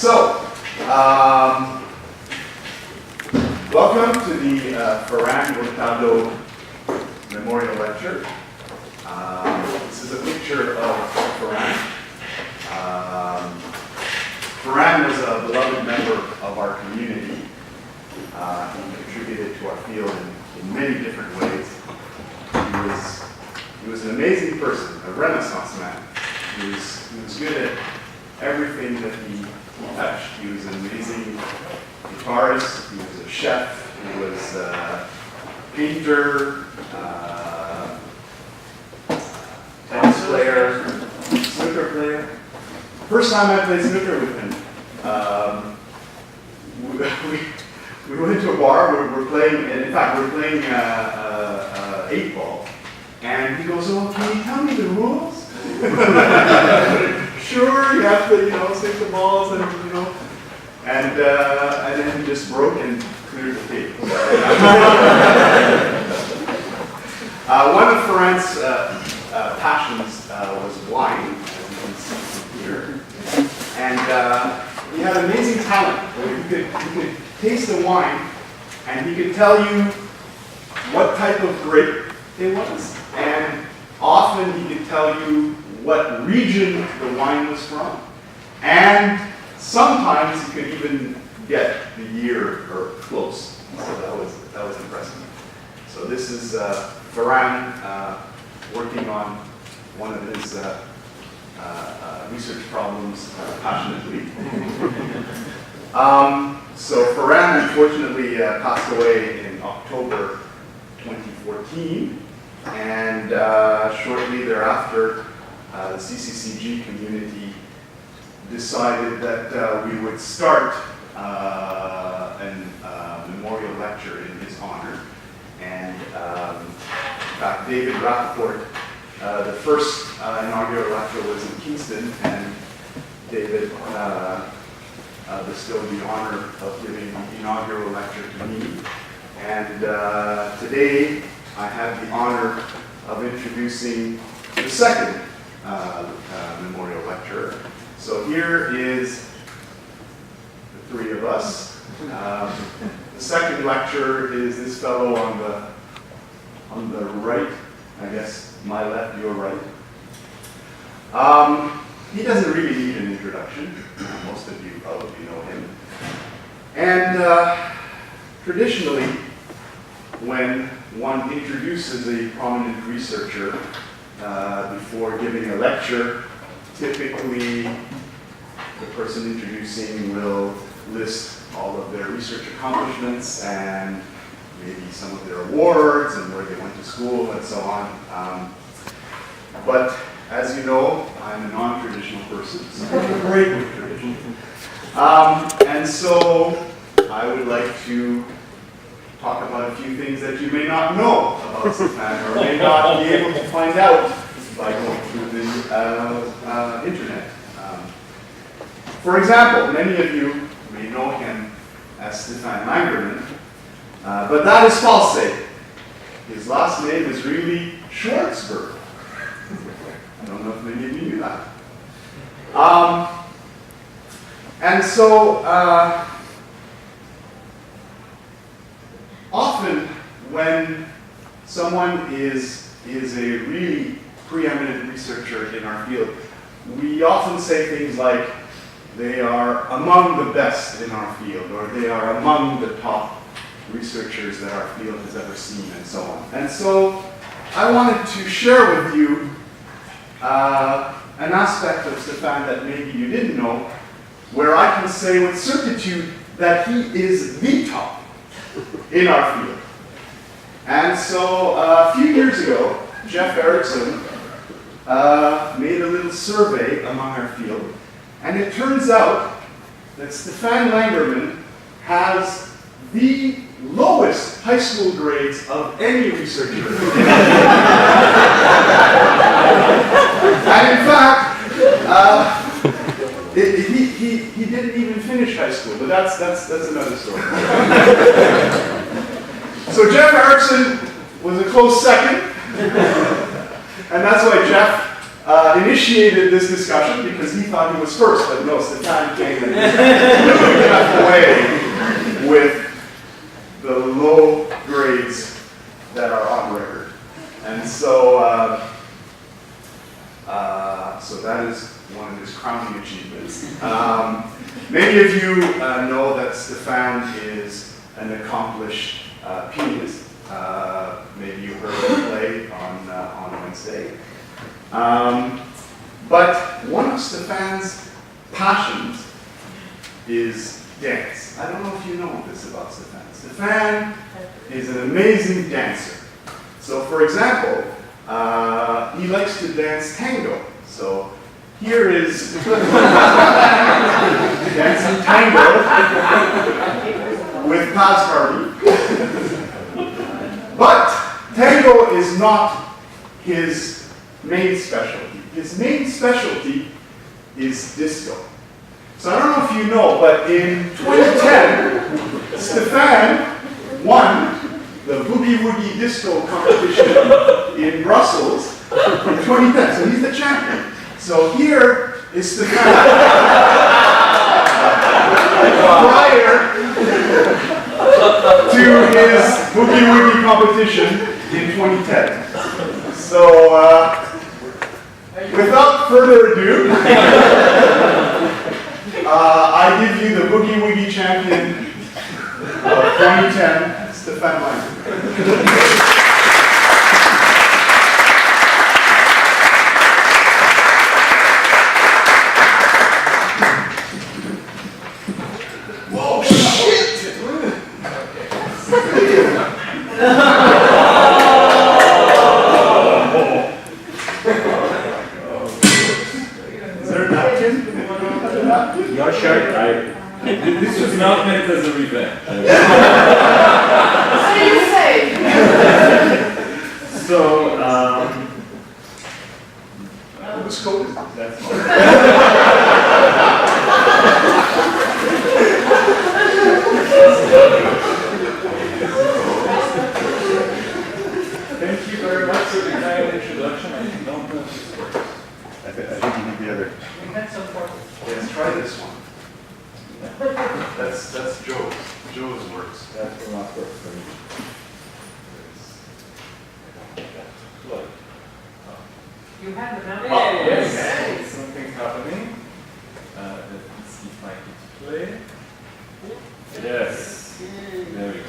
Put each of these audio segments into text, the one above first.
Welcome to the Ferran Hurtado Memorial Lecture. This is a picture of Ferran. Ferran was a beloved member of our community. He contributed to our field in many different ways. He was an amazing person, a Renaissance man. He was good at everything that he touched. He was an amazing guitarist, he was a chef, he was a painter, tennis player, snooker player. First time I played snooker with him, we went to a bar, we're playing, and in fact we're playing 8-ball, and he goes, "Oh, can you tell me the rules?" Sure, you have to, sink the balls and, and then he just broke and cleared the table. One of Ferran's passions was wine, as you can see here. And he had amazing talent. He could taste the wine, and he could tell you what type of grape it was. And often he could tell you what region the wine was from. And sometimes you could even get the year or close. So that was impressive. So this is Ferran working on one of his research problems passionately. So Ferran unfortunately passed away in October 2014, and shortly thereafter the CCCG community decided that we would start a memorial lecture in his honor. And in fact, David Rappaport, the first inaugural lecture was in Kingston, and David bestowed the honor of giving the inaugural lecture to me. And today I have the honor of introducing the second memorial lecturer. So here is the three of us. The second lecturer is this fellow on the right. I guess my left, your right. He doesn't really need an introduction. Most of you probably know him. And traditionally, when one introduces a prominent researcher before giving a lecture, typically the person introducing will list all of their research accomplishments and maybe some of their awards and where they went to school and so on. But as you know, I'm a non-traditional person, so I'm great with tradition. And so I would like to talk about a few things that you may not know about Stefan or may not be able to find out by going through the internet. For example, many of you may know him as Stefan Langerman, but that is false. His last name is really Schwartzberg. I don't know if many of you knew that. And so often when someone is a really preeminent researcher in our field, we often say things like they are among the best in our field, or they are among the top researchers that our field has ever seen, and so on. And so I wanted to share with you an aspect of Stefan that maybe you didn't know, where I can say with certitude that he is the top in our field. And so a few years ago, Jeff Erickson made a little survey among our field, and it turns out that Stefan Langerman has the lowest high school grades of any researcher. And in fact, he didn't even finish high school, but that's another story. So Jeff Erickson was a close second, and that's why Jeff initiated this discussion because he thought he was first, but no, Stefan came and got away with the low grades that are on record. And so, so that is one of his crowning achievements. Many of you know that Stefan is an accomplished pianist. Maybe you heard him play on Wednesday. But one of Stefan's passions is dance. I don't know if you know this about Stefan. Stefan is an amazing dancer. So for example, he likes to dance tango. So here is dancing tango with Pascardi. But tango is not his main specialty. His main specialty is disco. So I don't know if you know, but in 2010, Stefan won the Boogie Woogie Disco competition in Brussels in 2010. So he's the champion. So here is Stefan prior to his Boogie Woogie competition in 2010. So without further ado, I give you the Boogie Woogie champion of 2010, Stefan Langerman. Whoa, shit! Is there a napkin? Your shirt, this was not meant as a revenge. What do you say? So, What's code is that? that's all. Thank you very much for the kind introduction. I don't know if this works. I think you need the other. Let's try this one. That's Joe's. Joe's works. That will not work for me. Look. You have the number. Oh, yes, something's happening. Let's see if I can play. Yes, there we go.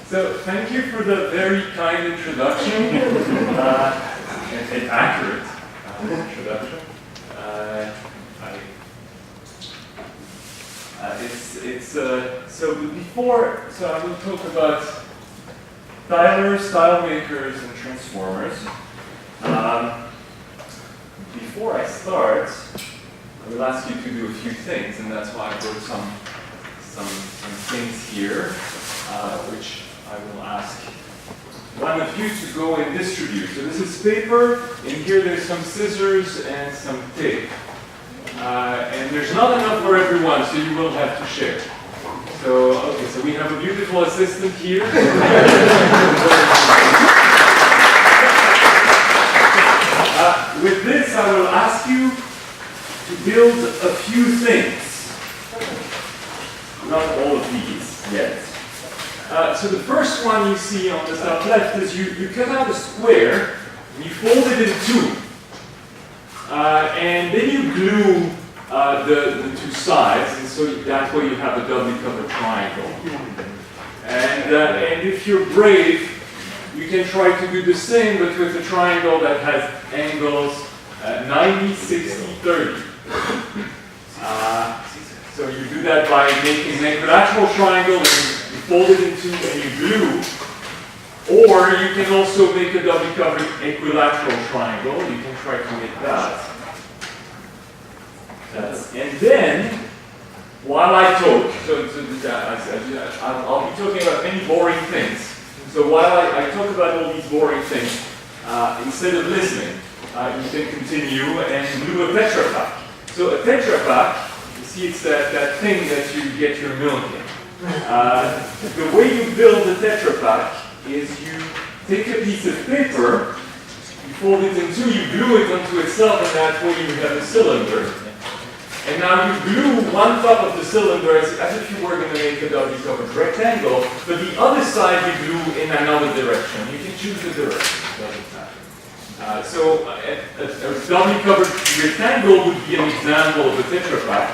So, thank you for the very kind introduction, and accurate introduction. So I will talk about tilers, tilemakers, and transformers. Before I start, I will ask you to do a few things, and that's why I wrote some things here, which I will ask one of you to go and distribute. So this is paper, and here there's some scissors and some tape. And there's not enough for everyone, so you will have to share. So, okay, so we have a beautiful assistant here. With this, I will ask you to build a few things. Not all of these yet. So the first one you see on the top left is you cut out a square, and you fold it in two. And then you glue the two sides, and so that's why you have a doubly covered triangle. And if you're brave, you can try to do the same, but with a triangle that has angles 90, 60, 30. So you do that by making an equilateral triangle, and you fold it in two, and you glue. Or you can also make a doubly covered equilateral triangle. You can try to make that. And then, while I talk, I'll be talking about many boring things. So while I talk about all these boring things, instead of listening, you can continue and do a Tetra Pak. So a Tetra Pak, you see it's that thing that you get your milk in. The way you build a Tetra Pak is you take a piece of paper, You fold it in two, you glue it onto itself, and that's where you have a cylinder. And now you glue one top of the cylinder as if you were going to make a doubly-covered rectangle, but the other side you glue in another direction. You can choose the direction, it doesn't matter. So a doubly-covered rectangle would be an example of a Tetra Pak.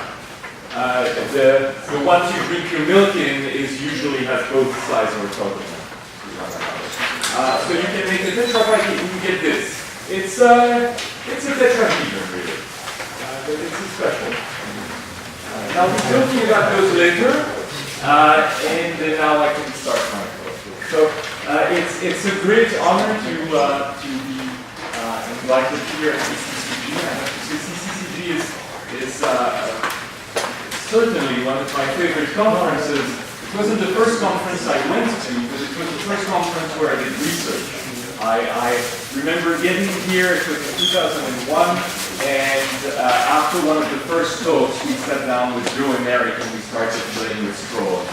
The ones you drink your milk in usually has both sides orthogonal. So you can make a Tetra Pak and you get this. It's a tetrahedron, really. But it's special. Now we're talking about those later, and then now I can start my course. So it's a great honor to be invited here at CCCG. I have to say CCCG is certainly one of my favorite conferences. It wasn't the first conference I went to, but it was the first conference where I did research. I remember getting here, it was in 2001, and after one of the first talks, we sat down with Joe and Eric and we started playing with straws.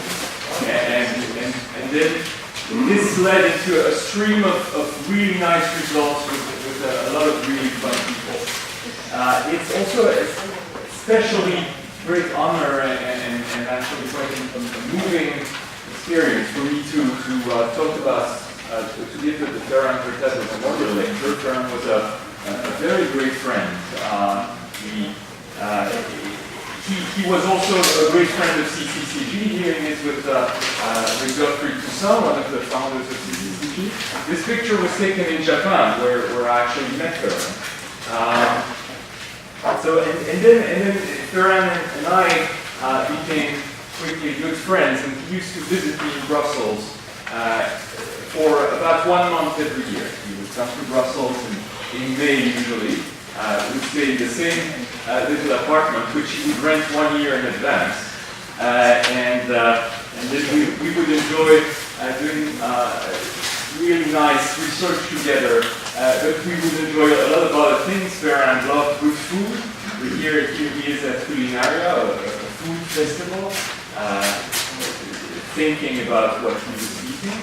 And then this led into a stream of really nice results with a lot of really fun people. It's also a especially great honor and actually quite a moving experience for me to talk about to give the Ferran Hurtado memorial lecture. Ferran was a very great friend. He was also a great friend of CCCG. Here he is with Godfrey Toussaint, one of the founders of CCCG. This picture was taken in Japan, where I actually met Ferran. And then Ferran and I became quickly good friends, and he used to visit me in Brussels for about 1 month every year. He would come to Brussels in May usually. We'd stay in the same little apartment, which he would rent 1 year in advance. And then we would enjoy doing really nice research together. But we would enjoy a lot of other things. Ferran loved good food. Here he is at Culinaria, a food festival, thinking about what he was eating.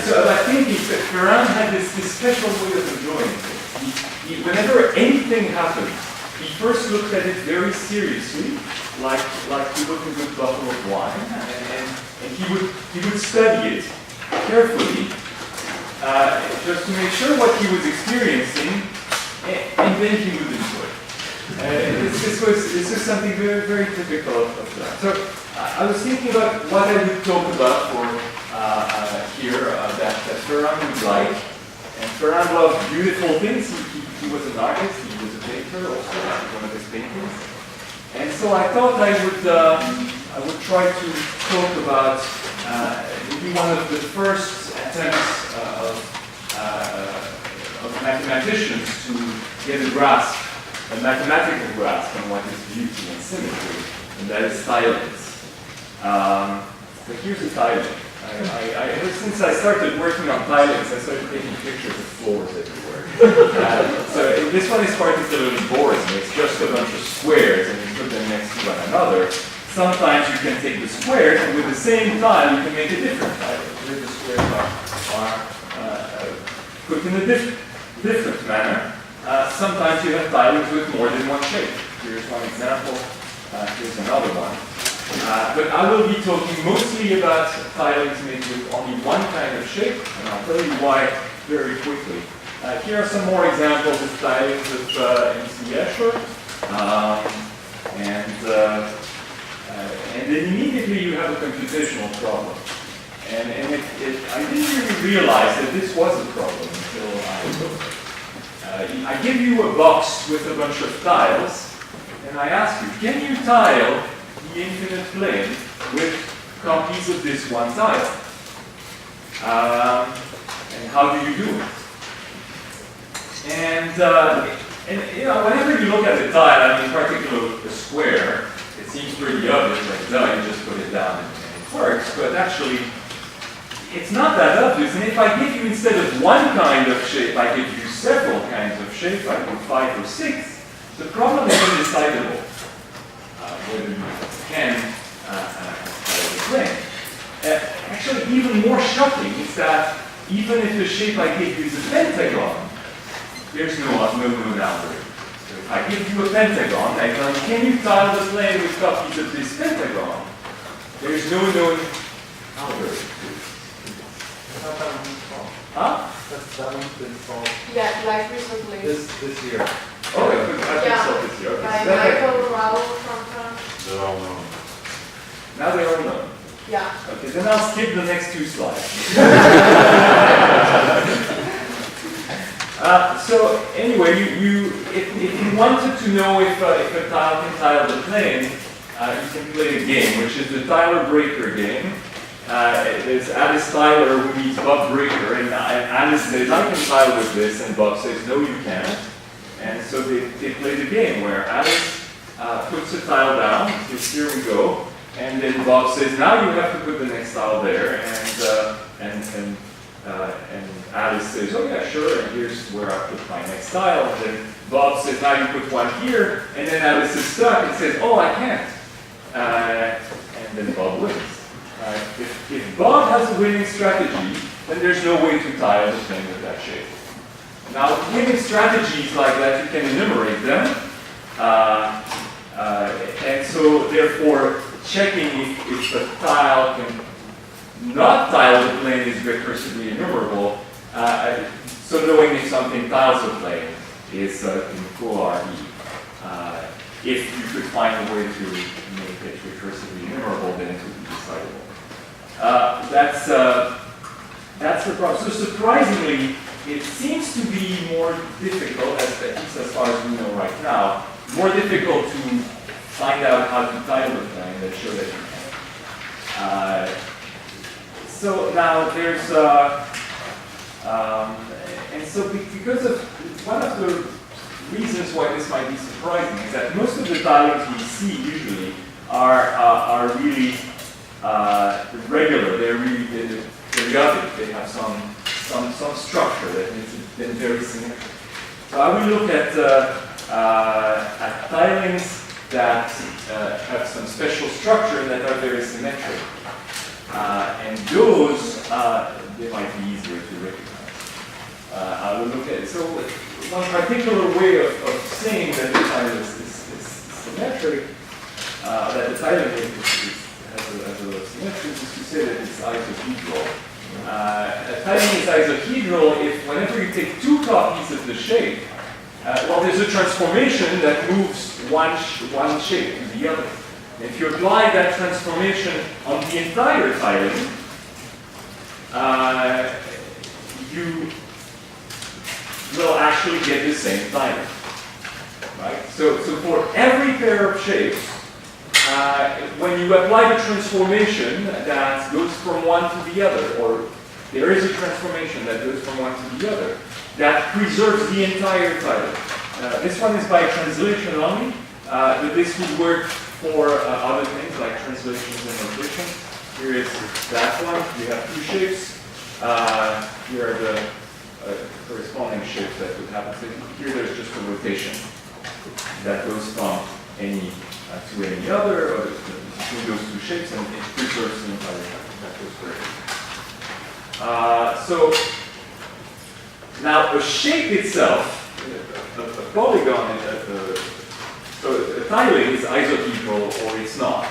So I think Ferran had this special way of enjoying things. Whenever anything happened, he first looked at it very seriously, like he looked at a good bottle of wine, and he would study it carefully, just to make sure what he was experiencing, and then he would enjoy it. This is something very, very typical of that. So I was thinking about what I would talk about for here that Ferran would like. And Ferran loved beautiful things. He was an artist. He was a painter also, one of his paintings. And so I thought I would try to talk about maybe one of the first attempts of mathematicians to get a mathematical grasp on what is beauty and symmetry, and that is tilings. So here's a tiling. Ever since I started working on tilings, I started taking pictures of floors everywhere. So this one is particularly boring. It's just a bunch of squares, and you put them next to one another. Sometimes you can take the squares, and with the same tile, you can make a different tile. Here the squares are put in a different manner. Sometimes you have tilings with more than one shape. Here's one example. Here's another one. But I will be talking mostly about tilings made with only one kind of shape, and I'll tell you why very quickly. Here are some more examples of tilings of MC Escher. And then immediately you have a computational problem. And I didn't really realize that this was a problem until I looked at it. I give you a box with a bunch of tiles, and I ask you, can you tile the infinite plane with copies of this one tile? And how do you do it? And you know, whenever you look at the tile, I mean, in particular the square, it seems pretty obvious, like, duh, you just put it down and it works, but actually, it's not that obvious. And if I give you, instead of one kind of shape, I give you several kinds of shape, like 5 or 6, the problem is undecidable. Whether you can tile the plane. Actually, even more shocking is that even if the shape I gave you is a pentagon, there's no known algorithm. So if I give you a pentagon, I go, can you tile the plane with copies of this pentagon? There's no known algorithm. Huh? That one's been solved Yeah, like recently. this year. Oh, I think Yeah. so this year. By Okay. Michael Rao from France. They're all known. Now they're all known. Yeah. Okay, then I'll skip the next two slides. So anyway, if you wanted to know if a tile can tile the plane, you can play a game, which is the Tyler Breaker game. There's Alice Tyler who meets Bob Breaker, and Alice says, I can tile with this, and Bob says, no, you can't. And so they play the game where Alice puts a tile down, says, here we go, and then Bob says, now you have to put the next tile there, and Alice says, oh yeah, sure, and here's where I put my next tile, and then Bob says, now you put one here, and then Alice is stuck and says, oh, I can't. And then Bob wins. If Bob has a winning strategy, then there's no way to tile the plane with that shape. Now, winning strategies like that, you can enumerate them. And so, therefore, checking if a tile can not tile the plane is recursively enumerable. So knowing if something tiles the plane is in full RE. If you could find a way to make it recursively enumerable, then it would be decidable. That's the problem. So surprisingly, it seems to be more difficult, at least as far as we know right now, more difficult to find out how to tile the plane than show that you can. So now there's, and so because of, one of the reasons why this might be surprising is that most of the tilings we see usually are really regular. They're really periodic. They have some structure that makes them very symmetric. So I will look at tilings that have some special structure that are very symmetric. And those, they might be easier to recognize. I will look at it. So one particular way of saying that the tile is symmetric, that the tiling has a symmetry, is to say that it's isohedral. A tiling is isohedral if whenever you take two copies of the shape, well, there's a transformation that moves one shape to the other. If you apply that transformation on the entire tiling, you will actually get the same tiling. Right? So for every pair of shapes, when you apply the transformation that goes from one to the other, or there is a transformation that goes from one to the other, that preserves the entire tiling. This one is by translation only, but this would work for other things like translations and notation. Here is that one. You have two shapes. Here are the corresponding shapes that would happen. So here there's just a rotation that goes from any to any other, or between those two shapes, and it preserves the entire tiling. That goes great. So now a shape itself, a polygon, so a tiling is isohedral or it's not.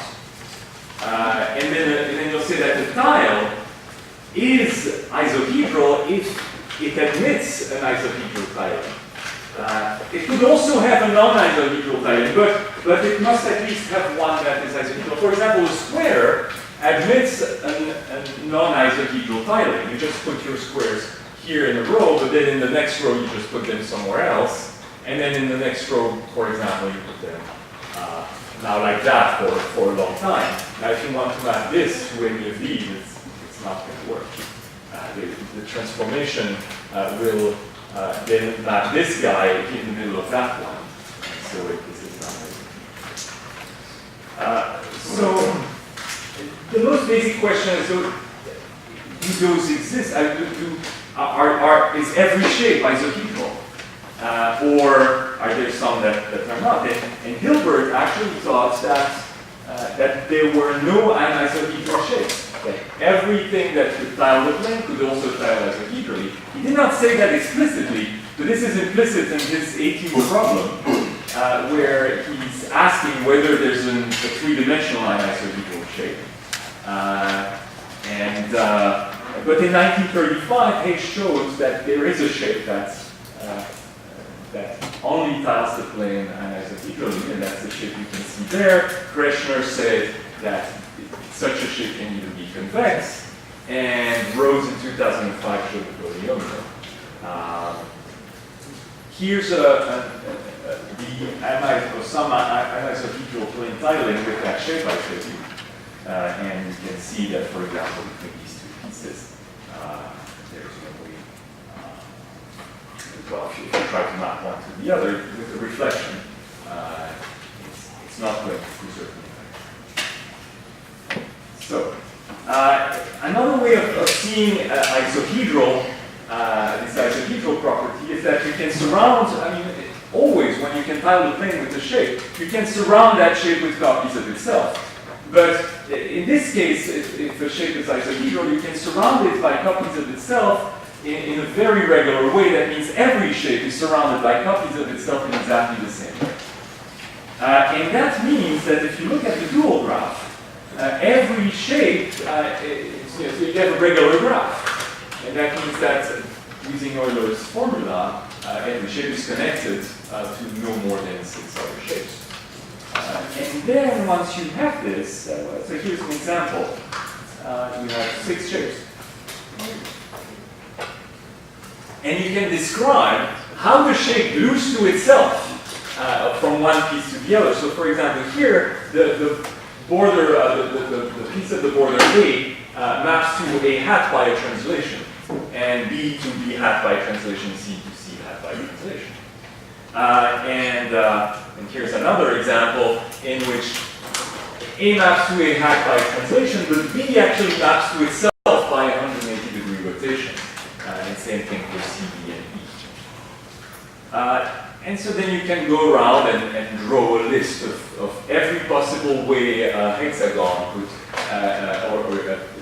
And then you'll say that the tile is isohedral if it admits an isohedral tiling. It could also have a non-isohedral tiling, but it must at least have one that is isohedral. For example, a square admits a non-isohedral tiling. You just put your squares here in a row, but then in the next row you just put them somewhere else. And then in the next row, for example, you put them now like that for a long time. Now if you want to map this to any of these, it's not going to work. The transformation will then map this guy in the middle of that one. So this is not so the most basic question is, so do those exist? Is every shape isohedral? Or are there some that are not? And Hilbert actually thought that there were no anisohedral shapes. That everything that could tile the plane could also tile isohedrally. He did not say that explicitly, So this is implicit in his 18th problem, where he's asking whether there's a three-dimensional anisohedral shape. But in 1935, Hayes showed that there is a shape that only tiles the plane anisohedrally, and that's the shape you can see there. Kreshner said that such a shape can either be convex, and Rose in 2005 showed the polyhedron. Here's some anisohedral plane tiling with that shape I showed you. And you can see that, for example, between these two pieces, there's no way. Well, if you try to map one to the other with the reflection, it's not going to preserve the effect. So, another way of seeing isohedral, this isohedral property, is that you can surround, always when you can tile the plane with the shape, you can surround that shape with copies of itself. But in this case, if a shape is isohedral, you can surround it by copies of itself in a very regular way. That means every shape is surrounded by copies of itself in exactly the same way. And that means that if you look at the dual graph, every shape, so you get a regular graph. And that means that using Euler's formula, every shape is connected to no more than 6 other shapes. And then once you have this, so here's an example. You have 6 shapes. And you can describe how the shape glues to itself from one piece to the other. So for example, here, the border, the piece of the border A maps to A hat by a translation, and B to B hat by translation, C to C hat by translation. And here's another example in which A maps to A hat by translation, but B actually maps to itself by a 180-degree rotation. And same thing for C, D, and E. And so then you can go around and draw a list of every possible way a hexagon could,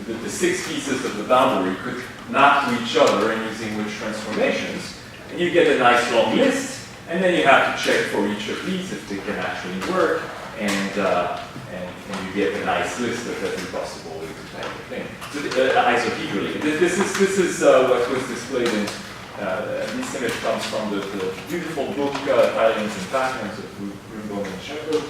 the 6 pieces of the boundary could map to each other and using which transformations. And you get a nice long list. And then you have to check for each of these if they can actually work, and you get a nice list of every possible way to type the thing. So isohedrally, this is what was displayed in this image comes from the beautiful book Tilings and Patterns of Grunbaum and Shepard.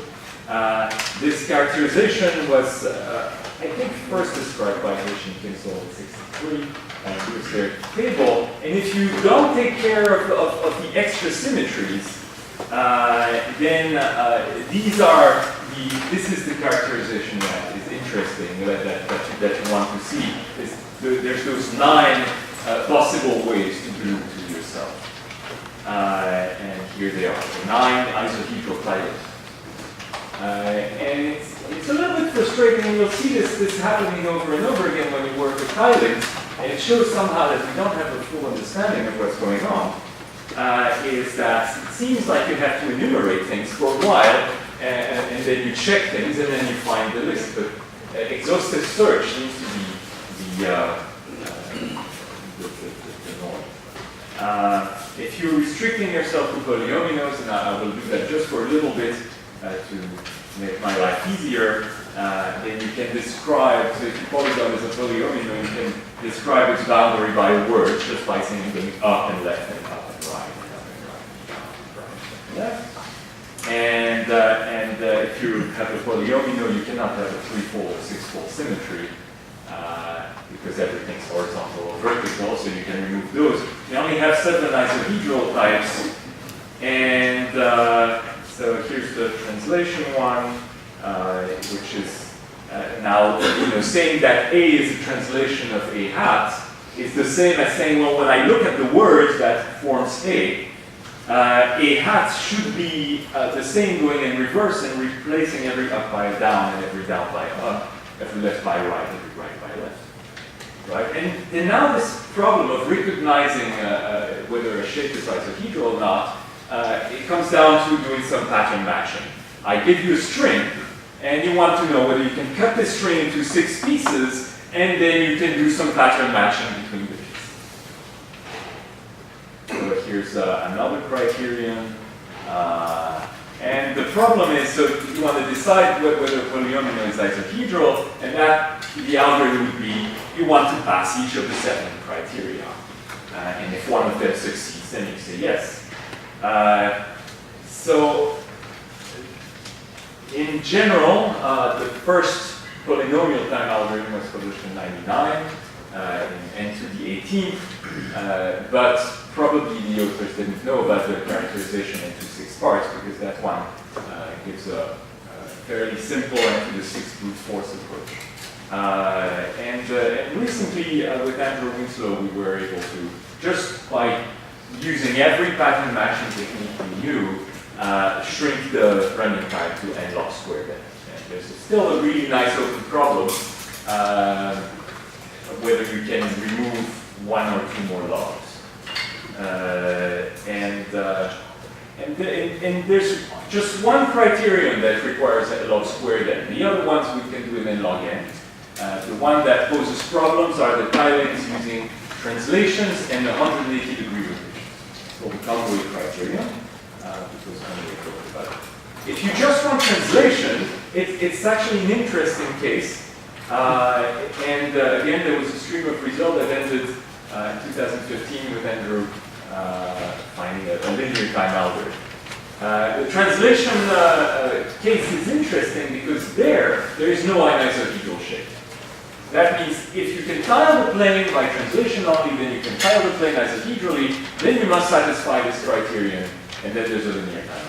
This characterization was, I think, first described by Hisham Kinsel in '63. Here's their table, and if you don't take care of the extra symmetries, then this is the characterization that is interesting, that you want to see. There's those 9 possible ways to glue to yourself. And here they are, the 9 isohedral tilings. And it's a little bit frustrating, and you'll see this happening over and over again when you work with tilings. And it shows somehow that we don't have a full understanding of what's going on, is that it seems like you have to enumerate things for a while, and then you check things, and then you find the list. But exhaustive search seems to be the norm. If you're restricting yourself to polyominoes, and I will do that just for a little bit to make my life easier, then you can describe, so if your polygon is a polyomino, you can describe its boundary by words just by saying going up and left and up and right and up and right and left. And if you have a polyomino, you cannot have a 3-fold or 6-fold symmetry because everything's horizontal or vertical, so you can remove those. You only have 7 isohedral types, and so here's the translation one, which is now saying that A is a translation of A hat is the same as saying, well, when I look at the word that forms A hat should be the same going in reverse and replacing every up by a down and every down by up, every left by right, every right by left. Right? And now this problem of recognizing whether a shape is isohedral or not, it comes down to doing some pattern matching. I give you a string, and you want to know whether you can cut this string into 6 pieces, and then you can do some pattern matching between the pieces. So here's another criterion. And the problem is, so you want to decide whether a polynomial is isohedral, and that the algorithm would be, you want to pass each of the 7 criteria. And if one of them succeeds, then you say yes. So, in general, the first polynomial time algorithm was published in '99, and to the 18th, but probably the authors didn't know about the characterization into 6 parts, because that one gives a fairly simple and to the 6 brute force approach. And recently, with Andrew Winslow, we were able to, just by using every pattern matching technique we knew, shrink the running time to n log squared n. And there's still a really nice open problem whether you can remove 1 or 2 more logs. And there's just one criterion that requires n log squared n. The other ones we can do in n log n. The one that poses problems are the TILINGS using translations and 180-degree rotation. So the Conway criterion, because Conway talked about it. If you just want translation, it's actually an interesting case. Again, there was a stream of results that ended in 2015 with Andrew finding a linear time algorithm. The translation case is interesting because there is no anisohedral shape. That means if you can tile the plane by translation only, then you can tile the plane isohedrally, then you must satisfy this criterion, and then there's a linear time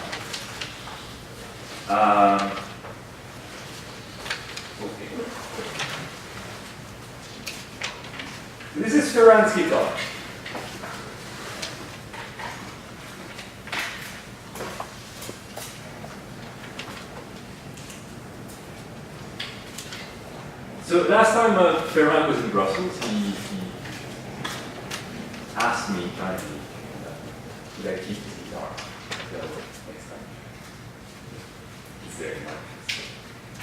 algorithm. Okay. This is Ferran's guitar. So last time Ferran was in Brussels, he asked me kindly, should I keep his guitar next time? It's there in my case.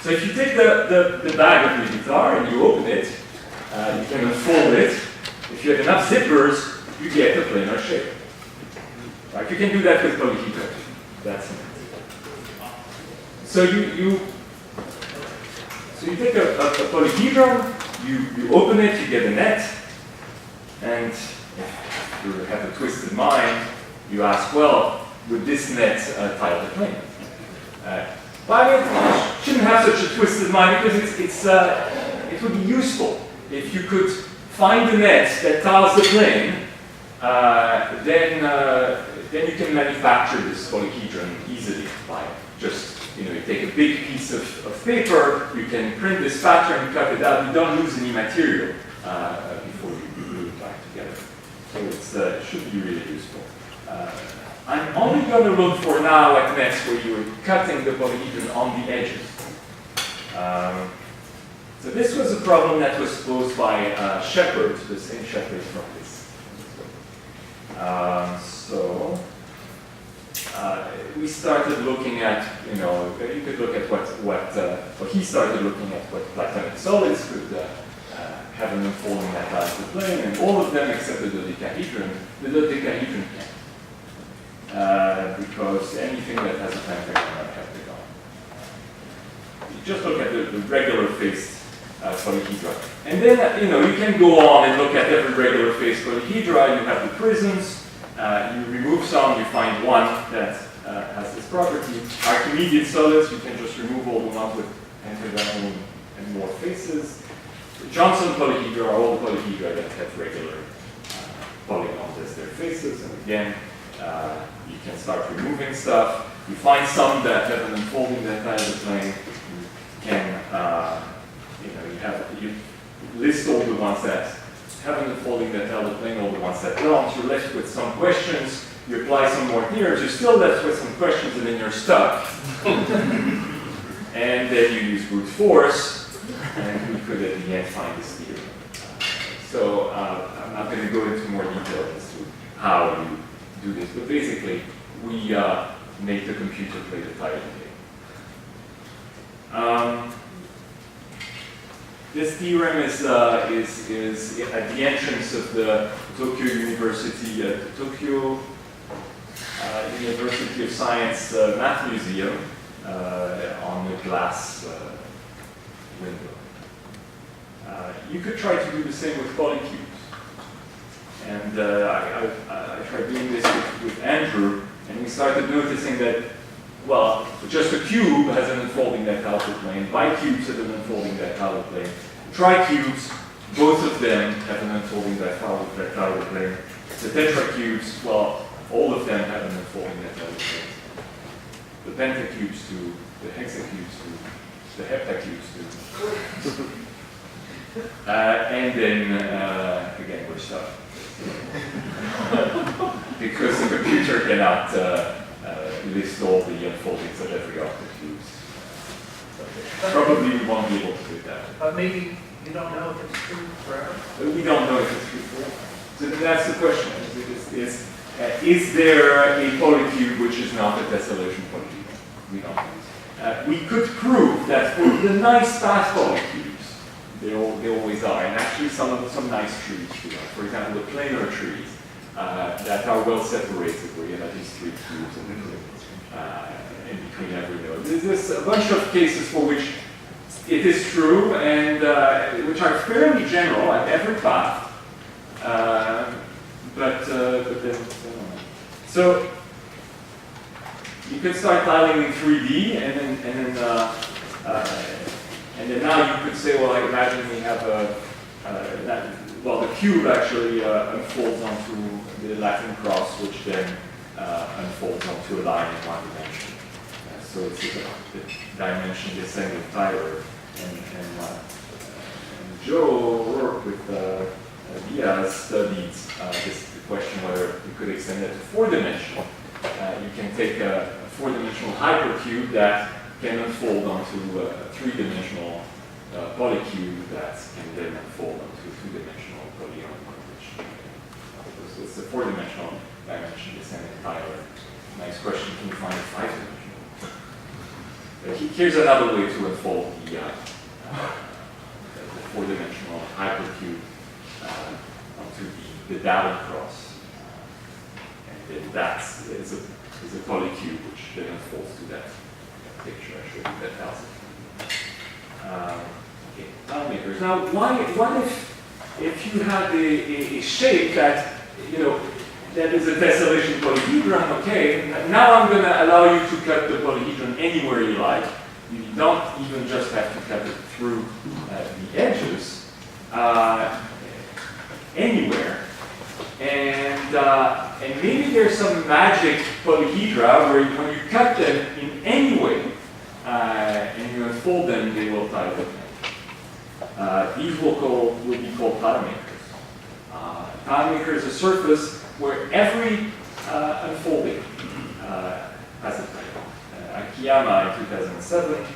So if you take the bag of the guitar and you open it, you can unfold it. If you have enough zippers, you get a planar shape. Right? You can do that with polyhedron. That's it. So you take a polyhedron, you open it, you get a net, and if you have a twisted mind, you ask, well, would this net tile the plane? But it shouldn't have such a twisted mind because it would be useful. If you could find a net that tiles the plane, then you can manufacture this polyhedron easily by just, you take a big piece of paper, you can print this pattern, cut it out, you don't lose any material before you glue it back together. So it should be really useful. I'm only going to look for now at nets where you are cutting the polyhedron on the edges. So this was a problem that was posed by Shepard, the same Shepard from this. We started looking at, you could look at what he started looking at what platonic solids could have an unfolding that lies the plane, and all of them except the dodecahedron can't. Because anything that has a pentagon or a heptagon. You just look at the regular faced polyhedra. And then, you can go on and look at every regular faced polyhedra. You have the prisms. You remove some, you find one that has this property. Archimedean solids, you can just remove all the ones with pentagon and more faces. The Johnson polyhedra are all the polyhedra that have regular polygons as their faces. And again, you can start removing stuff. You find some that have an unfolding that tile the plane. You can, you list all the ones that have an unfolding that tile the plane, all the ones that don't. You're left with some questions. You apply some more theorems. You're still left with some questions, and then you're stuck. And then you use brute force, and we could at the end find this theorem. So I'm not going to go into more detail as to how you do this, but basically we make the computer play the tiling game. This theorem is at the entrance of the Tokyo University, Tokyo University of Science Math Museum on the glass window. You could try to do the same with polycubes. And I tried doing this with Andrew, and we started noticing that, well, just a cube has an unfolding dihedral plane, bicubes have an unfolding dihedral plane, tricubes, both of them have an unfolding dihedral plane. The tetracubes, well, all of them have an unfolding dihedral plane. The pentacubes too, the hexacubes too, the heptacubes too. And then, again, we're stuck. Because the computer cannot list all the unfoldings of every octacube. Probably we won't be able to do that. But maybe you don't know if it's true forever. But we don't know if it's true forever. So that's the question. Is there a polycube which is not a tessellation polycube? We don't know. We could prove that for the nice fast polycubes, they always are, and actually some nice trees, for example, the planar trees that are well separated, where you have at least 3 cubes in between every node. There's a bunch of cases for which it is true, and which are fairly general at every path, but then so you can start tiling in 3D, and then now you could say, well, I imagine we have well, the cube actually unfolds onto the Latin cross, which then unfolds onto a line in 1 dimension. So it's the dimension descending Tyler. And Joe worked with Diaz, studied the question whether you could extend it to 4-dimensional. You can take a 4-dimensional hypercube that can unfold onto a 3-dimensional polycube that can then unfold onto a 2-dimensional polyhedron. So it's a 4-dimensional dimension descending Tyler. Nice question, can you find a 5-dimensional? Here's another way to unfold the 4-dimensional hypercube onto the data cross. And then that is a polycube which then unfolds to that picture. I showed you that thousand. Okay, Tilemakers. Now, what if you had a shape that, that is a tessellation polyhedron, okay, now I'm going to allow you to cut the polyhedron anywhere you like. You don't even just have to cut it through the edges, anywhere. And maybe there's some magic polyhedra where when you cut them in any way, and you unfold them, they will tile them. These will be called Tilemakers. Tilemaker is a surface where every unfolding has a title. Akiyama in 2007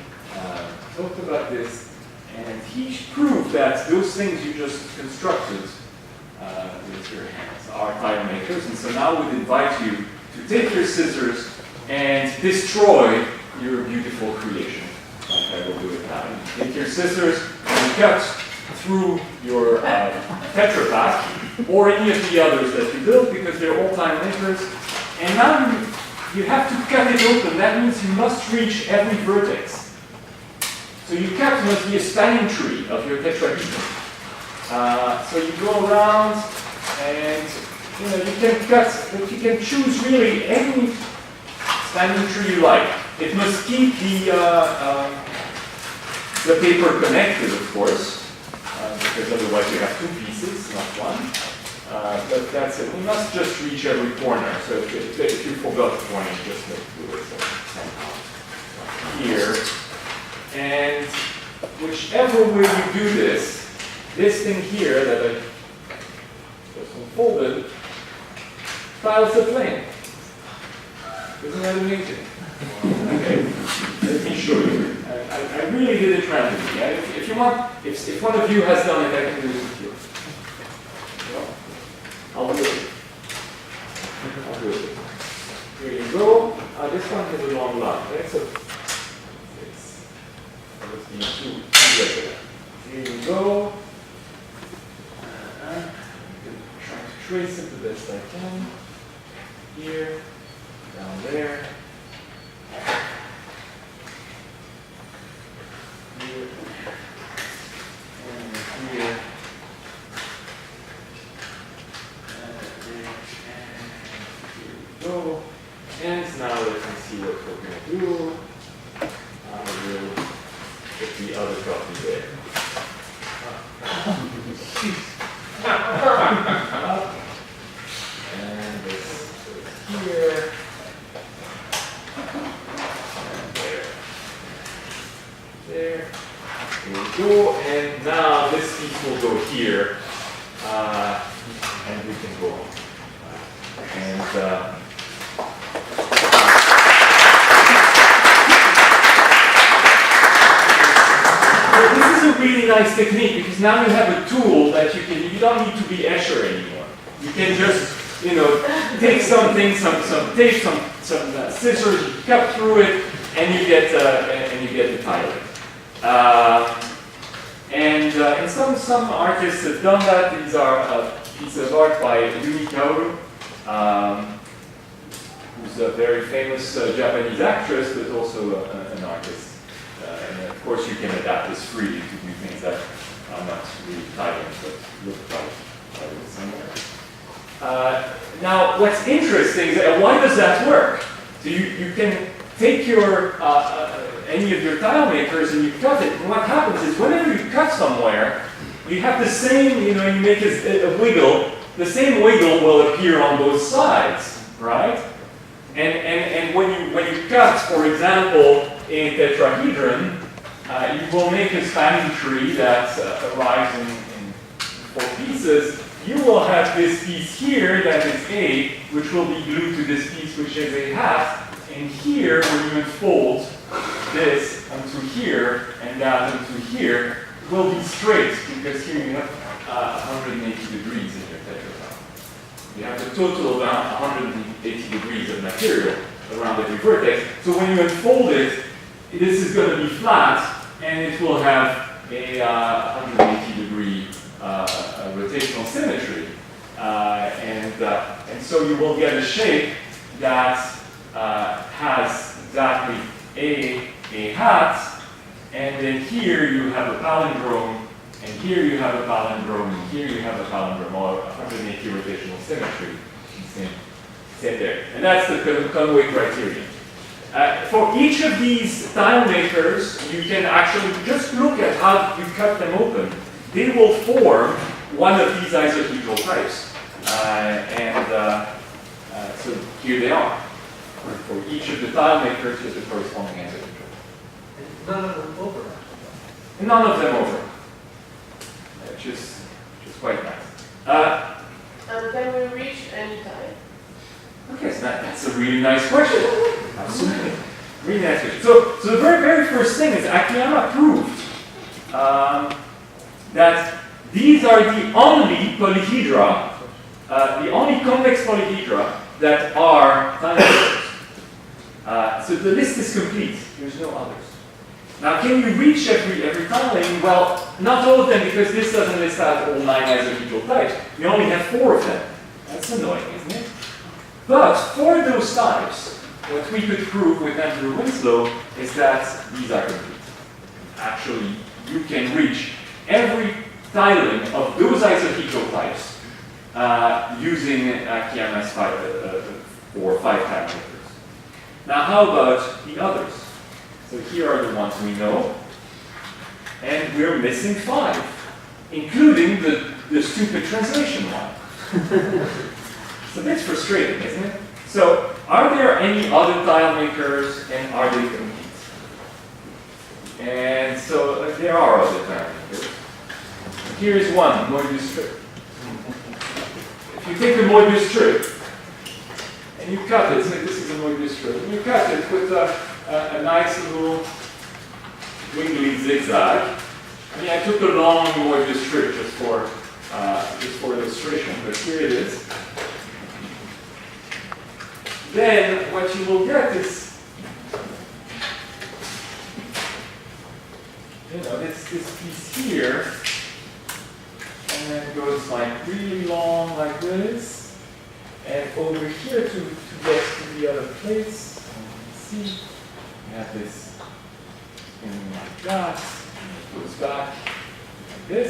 talked about this, and he proved that those things you just constructed with your hands are Tilemakers. And so now we'd invite you to take your scissors and destroy your beautiful creation, like I will do it now. You take your scissors and cut through your Tetra Pak or any of the others that you built, because they're all Tilemakers. And now you have to cut it open. That means you must reach every vertex. So your cut must be a spanning tree of your tetrahedron. So you go around and you can cut, but you can choose really any spanning tree you like. It must keep the paper connected, of course, because otherwise you have 2 pieces, not 1. But that's it. We must just reach every corner. So if you forgot the corner, just do it somehow here. And whichever way you do this thing here that I just unfolded tiles the plane. Isn't that amazing? Okay, let me show you. I really did it randomly. If you want, if one of you has done it, I can do it with you. I'll do it. I'll do it. Here you go. This one has a long line. Right? So let's be 2 regular. Here you go. I'm going to try to trace it the best I can. here, down there, here, and here, and here we go. And now let's see what we're going to do. I will put the other copy there. And this goes here. And there. There. Here we go. And now this piece will go here. And we can go on. And this is a really nice technique because now you have a tool that you don't need to be Escher anymore. You can just, take something, some tape, some scissors, you cut through it, and you get the tiling. And some artists have done that. These are pieces of art by Untitled, who's a very famous Japanese actress, but also an artist. And of course, you can adapt this freely to do things that are not really tiling, but look like tiling somewhere. Now, what's interesting is why does that work? So you can take your any of your tile makers and you cut it. And what happens is whenever you cut somewhere, you have the same, you make a wiggle. The same wiggle will appear on both sides, right? And when you cut, for example, a tetrahedron, you will make a spanning tree that arrives in 4 pieces. You will have this piece here that is A, which will be glued to this piece which is a hat. And here, when you unfold this onto here and that onto here, it will be straight because here you have 180 degrees in your tetrahedron. You have a total of 180 degrees of material around every vertex. So when you unfold it, this is going to be flat, and it will have a 180 degree rotational symmetry. And so you will get a shape that has exactly a hat, and then here you have a palindrome, and here you have a palindrome, and here you have a palindrome, or 180 rotational symmetry. Same there. And that's the Conway criterion. For each of these tile makers, you can actually just look at how you cut them open. They will form one of these isohedral types. So here they are. For each of the tile makers, there's a corresponding isohedral. None of them overlap. None of them overlap. Just quite nice. And can we reach any type? Okay, so that's a really nice question. Absolutely. Really nice question. So the very, very first thing is Akiyama proved that these are the only polyhedra, the only convex polyhedra that are tilemakers. So the list is complete. There's no others. Now, can you reach every tiling? Well, not all of them, because this doesn't list out all 9 isohedral types. We only have 4 of them. That's annoying, isn't it? But for those types, what we could prove with Andrew Winslow is that these are complete. Actually, you can reach every tiling of those isohedral types using Akiyama's 5 tilemakers. Now, how about the others? So here are the ones we know, and we're missing 5, including the stupid translation one. So that's frustrating, isn't it? So, are there any other tile makers, and are they complete? And so there are other tile makers. Here's one, Moebius strip. If you take a Moebius strip and you cut it, so this is a Moebius strip, and you cut it with a nice little wiggly zigzag. I mean, I took a long Moebius strip just for illustration, but here it is. Then what you will get is, it's this piece here, and then it goes like really long like this, and over here to get to the other place, you see, we have this spinning like that, and it goes back like this.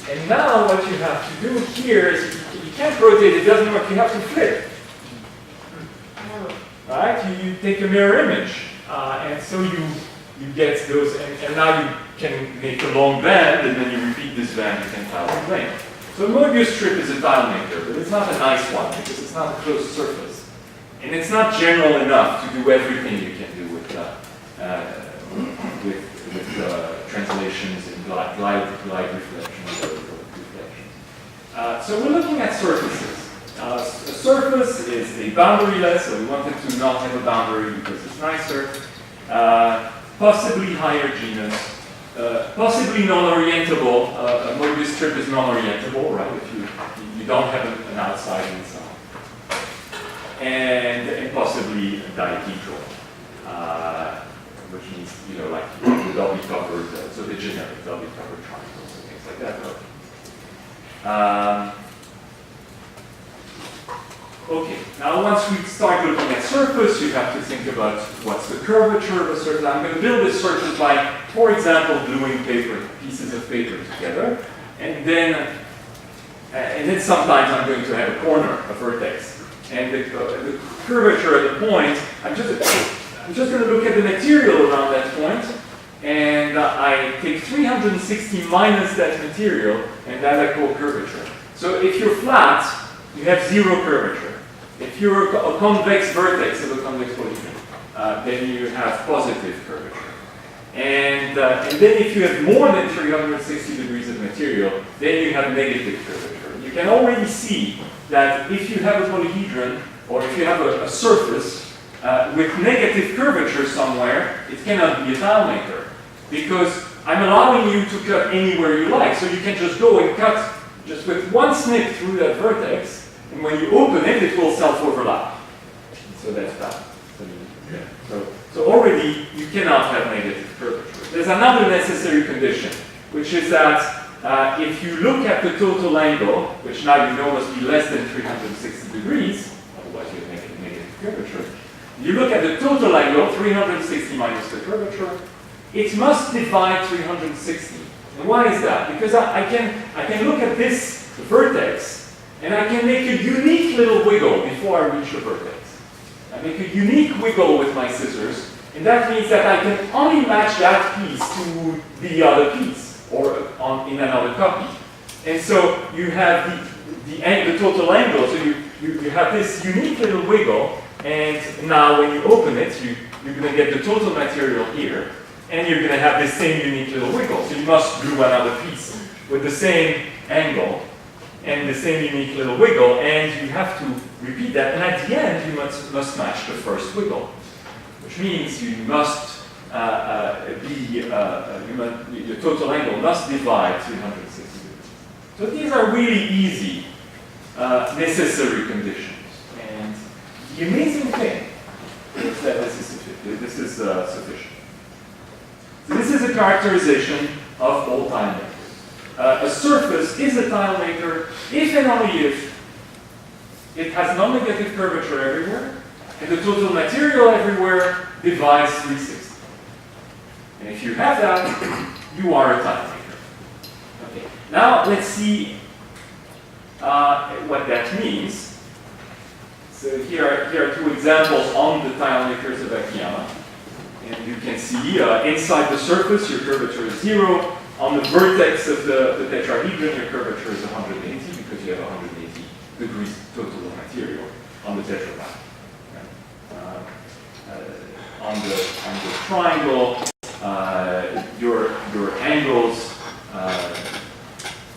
And now what you have to do here is you can't rotate, it doesn't work, you have to flip. Right? You take a mirror image, and so you get those, and now you can make a long band, and then you repeat this band, you can tile the plane. So a Mobius strip is a tile maker, but it's not a nice one because it's not a closed surface. And it's not general enough to do everything you can do with translations and glide reflections or reflections. So we're looking at surfaces. A surface is a boundaryless, so we wanted to not have a boundary because it's nicer. Possibly higher genus. Possibly non-orientable. A Mobius strip is non-orientable, right? If you don't have an outside inside. And possibly dihedral, which means, like the doubly covered, so the generic doubly covered triangles and things like that. Okay, now once we start looking at surface, you have to think about what's the curvature of a surface. I'm going to build this surface by, for example, gluing pieces of paper together, and then sometimes I'm going to have a corner, a vertex, and the curvature at the point. I'm just going to look at the material around that point, and I take 360 minus that material, and that I call curvature. So if you're flat, you have zero curvature. If you're a convex vertex of a convex polyhedron, then you have positive curvature. And then if you have more than 360 degrees of material, then you have negative curvature. You can already see that if you have a polyhedron, or if you have a surface with negative curvature somewhere, it cannot be a tile maker. Because I'm allowing you to cut anywhere you like. So you can just go and cut just with one snip through that vertex, and when you open it, it will self-overlap. So that's that. So already, you cannot have negative curvature. There's another necessary condition, which is that if you look at the total angle, which now you know must be less than 360 degrees, otherwise you have negative curvature, you look at the total angle, 360 minus the curvature, it must divide 360. And why is that? Because I can look at this vertex, and I can make a unique little wiggle before I reach the vertex. I make a unique wiggle with my scissors, and that means that I can only match that piece to the other piece, or in another copy. And so you have the total angle, so you have this unique little wiggle, and now when you open it, you're going to get the total material here, and you're going to have this same unique little wiggle. So you must glue another piece with the same angle, and the same unique little wiggle, and you have to repeat that. And at the end, you must match the first wiggle, which means you must your total angle must divide 360 degrees. So these are really easy, necessary conditions. And the amazing thing is that this is sufficient. So this is a characterization of all tile makers. A surface is a tile maker if and only if it has non-negative curvature everywhere, and the total material everywhere divides 360. And if you have that, you are a tile maker. Okay. Now let's see what that means. So here are two examples on the tile makers of Akiyama. And you can see inside the surface, your curvature is 0. On the vertex of the tetrahedron, your curvature is 180 because you have 180 degrees total of material on the tetrahedron. On the triangle, your angles,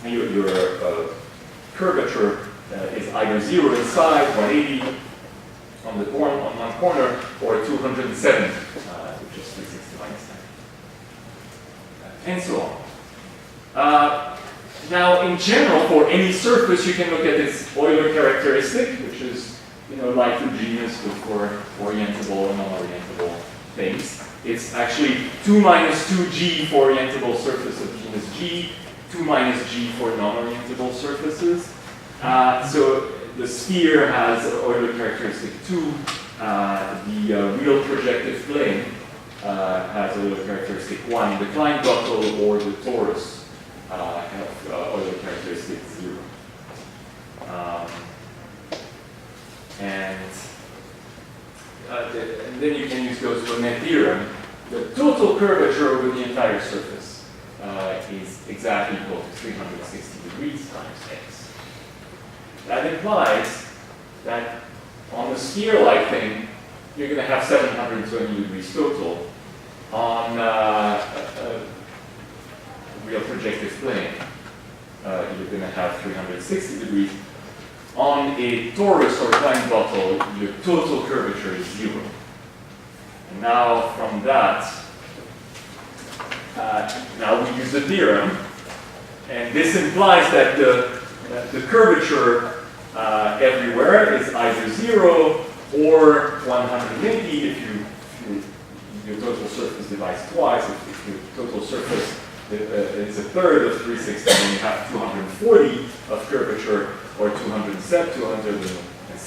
your curvature is either 0 inside, 180 on one corner, or 270, which is 360 minus 10, and so on. Now, in general, for any surface, you can look at its Euler characteristic, which is, like the genus for orientable and non-orientable things. It's actually 2 minus 2g for orientable surface of genus G, 2 minus g for non-orientable surfaces. So the sphere has Euler characteristic 2. The real projective plane has Euler characteristic 1. The Klein bottle or the torus have Euler characteristic 0. And then you can use Gauss-Bonnet theorem. The total curvature over the entire surface is exactly equal to 360 degrees times x. That implies that on the sphere-like thing, you're going to have 720 degrees total. On a real projective plane, you're going to have 360 degrees. On a torus or Klein bottle, your total curvature is 0. And now from that, now we use the theorem, and this implies that the curvature everywhere is either 0 or 180 if your total surface divides twice. If your total surface is a third of 360, then you have 240 of curvature, or 270, and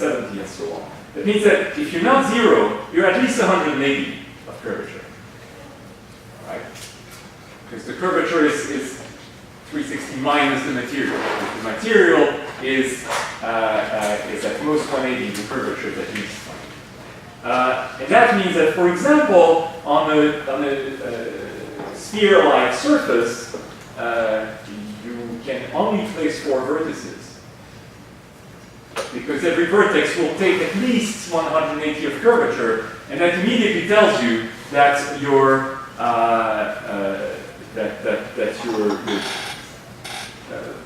so on. That means that if you're not 0, you're at least 180 of curvature. Right? Because the curvature is 360 minus the material. If the material is at most 180, the curvature is at least 180. And that means that, for example, on a sphere-like surface, you can only place 4 vertices. Because every vertex will take at least 180 of curvature, and that immediately tells you that your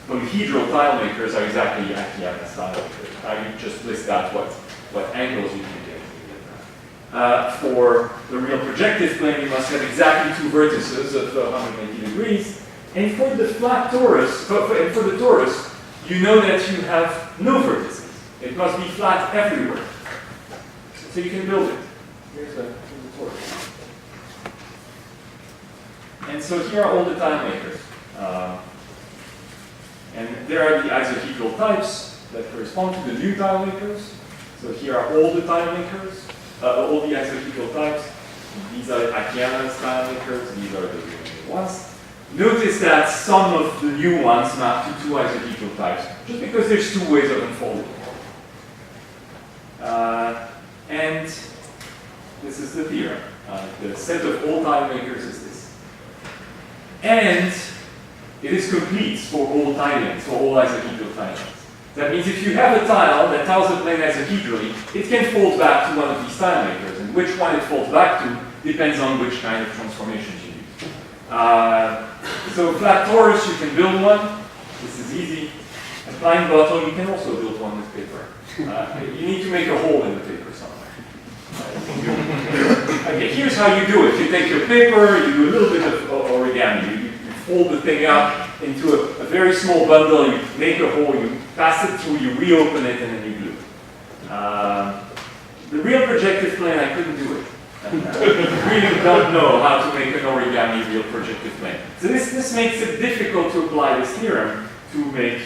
polyhedral tilemakers are exactly Akihabara's tilemakers. You just list out what angles you can get. For the real projective plane, you must have exactly 2 vertices of 180 degrees, and for the flat torus, and for the torus, you know that you have no vertices. It must be flat everywhere. So you can build it. Here's the torus. And so here are all the tilemakers. And there are the isohedral types that correspond to the new tilemakers. So here are all the tilemakers, all the isohedral types. These are Akihabara's tilemakers, these are the new ones. Notice that some of the new ones map to 2 isohedral types, just because there's 2 ways of unfolding. And this is the theorem. The set of all tilemakers is this. And it is complete for all tilings, for all isohedral tilings. That means if you have a tile that tiles the plane isohedrali, it can fold back to one of these tilemakers. And which one it folds back to depends on which kind of transformations you use. So flat torus, you can build one. This is easy. A Klein bottle, you can also build one with paper. You need to make a hole in the paper somewhere. Okay, here's how you do it. You take your paper, you do a little bit of origami. You fold the thing up into a very small bundle, you make a hole, you pass it through, you reopen it, and then you glue it. The real projective plane, I couldn't do it. I really don't know how to make an origami real projective plane. So this makes it difficult to apply this theorem to make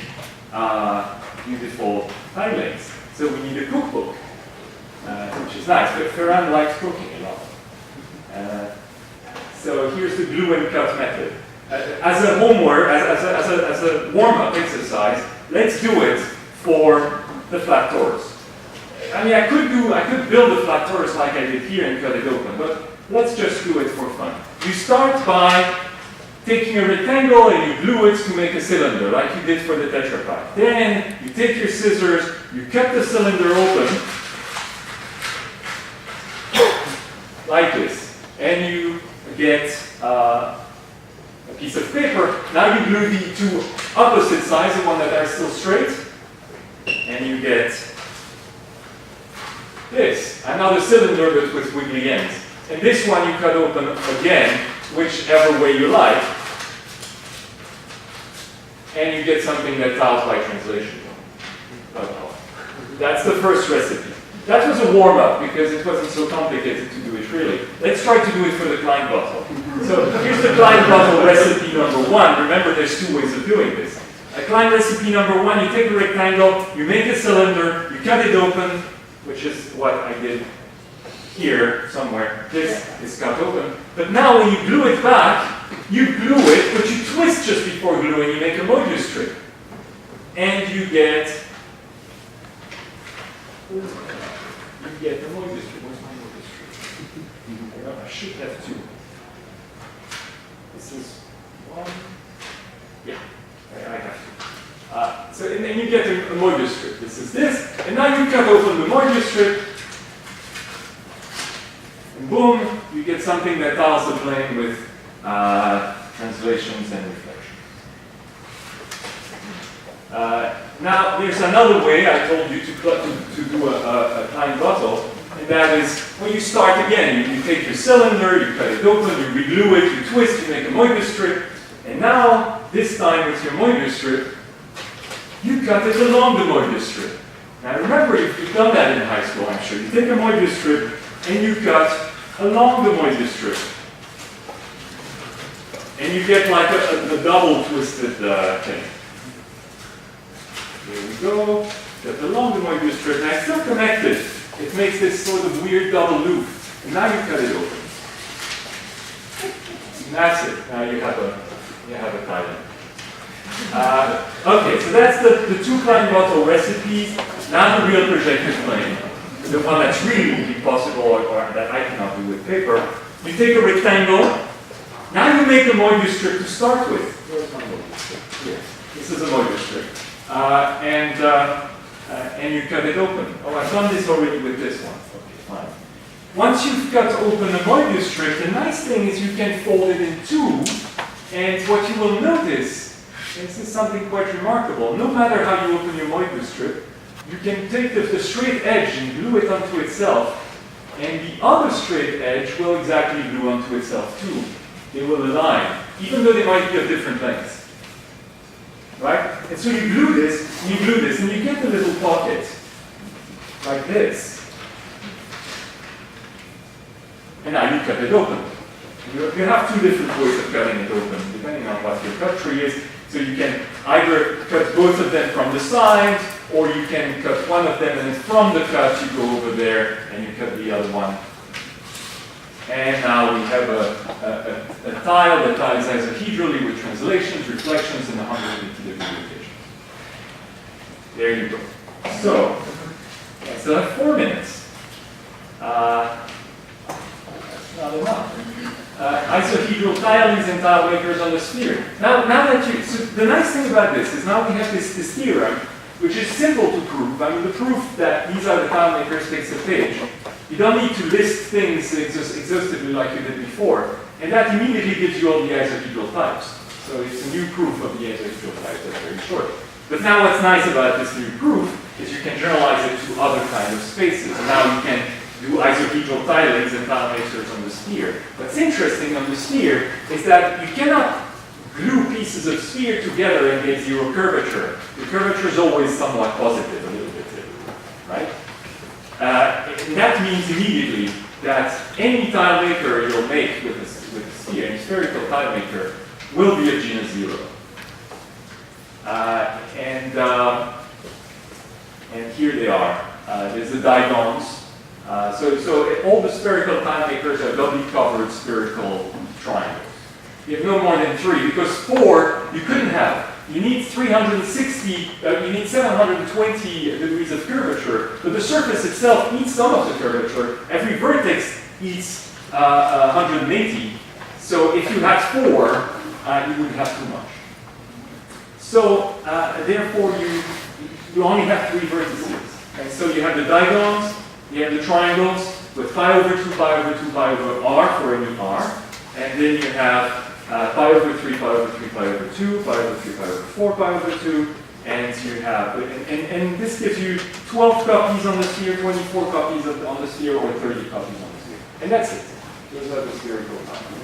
beautiful tilings. So we need a cookbook, which is nice, but Ferran likes cooking a lot. So here's the glue and cut method. As a homework, as a warm-up exercise, let's do it for the flat torus. I mean, I could build a flat torus like I did here and cut it open, but let's just do it for fun. You start by taking a rectangle and you glue it to make a cylinder, like you did for the Tetra Pak. Then you take your scissors, you cut the cylinder open, like this, and you get a piece of paper. Now you glue the 2 opposite sides, the one that are still straight, and you get this, another cylinder but with wiggly ends. And this one you cut open again, whichever way you like, and you get something that tiles by translation. That's the first recipe. That was a warm-up because it wasn't so complicated to do it really. Let's try to do it for the Klein bottle. So here's the Klein bottle recipe number 1. Remember, there's 2 ways of doing this. Klein recipe number 1, you take a rectangle, you make a cylinder, you cut it open, which is what I did here somewhere. This is cut open. But now when you glue it back, you glue it, but you twist just before gluing, you make a modular strip. And you get the modular strip. Where's my modular strip? I should have 2. This is 1. Yeah, I have 2. So and then you get a modular strip. This is this, and now you cut open the modular strip, and boom, you get something that tiles the plane with translations and reflections. Now, there's another way I told you to do a Klein bottle, and that is when you start again. You take your cylinder, you cut it open, you reglue it, you twist, you make a modular strip, and now, this time with your modular strip, you cut it along the modular strip. Now remember, you've done that in high school, I'm sure. You take a modular strip, and you cut along the modular strip. And you get like a double twisted thing. There we go. Cut along the modular strip. Now it's still connected. It makes this sort of weird double loop. And now you cut it open. And that's it. Now you have a tiling. Okay, so that's the 2 Klein bottle recipes. Now the real projected plane. The one that's really possible or that I cannot do with paper. You take a rectangle. Now you make a modular strip to start with. Where's my modular strip? Here. This is a modular strip. And you cut it open. Oh, I've done this already with this one. Okay, fine. Once you've cut open a modular strip, the nice thing is you can fold it in 2. And what you will notice, and this is something quite remarkable, no matter how you open your modular strip, you can take the straight edge and glue it onto itself, and the other straight edge will exactly glue onto itself too. They will align, even though they might be of different lengths. Right? And so you glue this, and you get the little pocket, like this. And now you cut it open. You have 2 different ways of cutting it open, depending on what your cut tree is. So you can either cut both of them from the side, or you can cut one of them, and then from the cut you go over there and you cut the other one. And now we have a tile that tiles isohedrally with translations, reflections, and 180 degree rotations. There you go. So, I still have 4 minutes. That's not enough. Isohedral tilings and tilemakers on the sphere. Now that so the nice thing about this is now we have this theorem, which is simple to prove. I mean, the proof that these are the tilemakers takes a page. You don't need to list things exhaustively like you did before, and that immediately gives you all the isohedral types. So it's a new proof of the isohedral types that's very short. But now what's nice about this new proof is you can generalize it to other kinds of spaces. And now you can do isohedral tilings and tilemakers on the sphere. What's interesting on the sphere is that you cannot glue pieces of sphere together and get 0 curvature. The curvature is always somewhat positive, a little bit, right? And that means immediately that any tilemaker you'll make with a sphere, any spherical tilemaker, will be of genus 0. And here they are. There's the digons. So all the spherical tilemakers are doubly covered spherical triangles. You have no more than 3, because 4 you couldn't have. You need 360, you need 720 degrees of curvature, but the surface itself needs some of the curvature. Every vertex needs 180. So if you had 4, you wouldn't have too much. So therefore you only have 3 vertices. And so you have the digons, you have the triangles with pi over 2, pi over 2, pi over r for any r. And then you have pi over 3, pi over 3, pi over 2, pi over 3, pi over 4, pi over 2. And you have, and this gives you 12 copies on the sphere, 24 copies on the sphere, or 30 copies on the sphere. And that's it. Those are the spherical copies.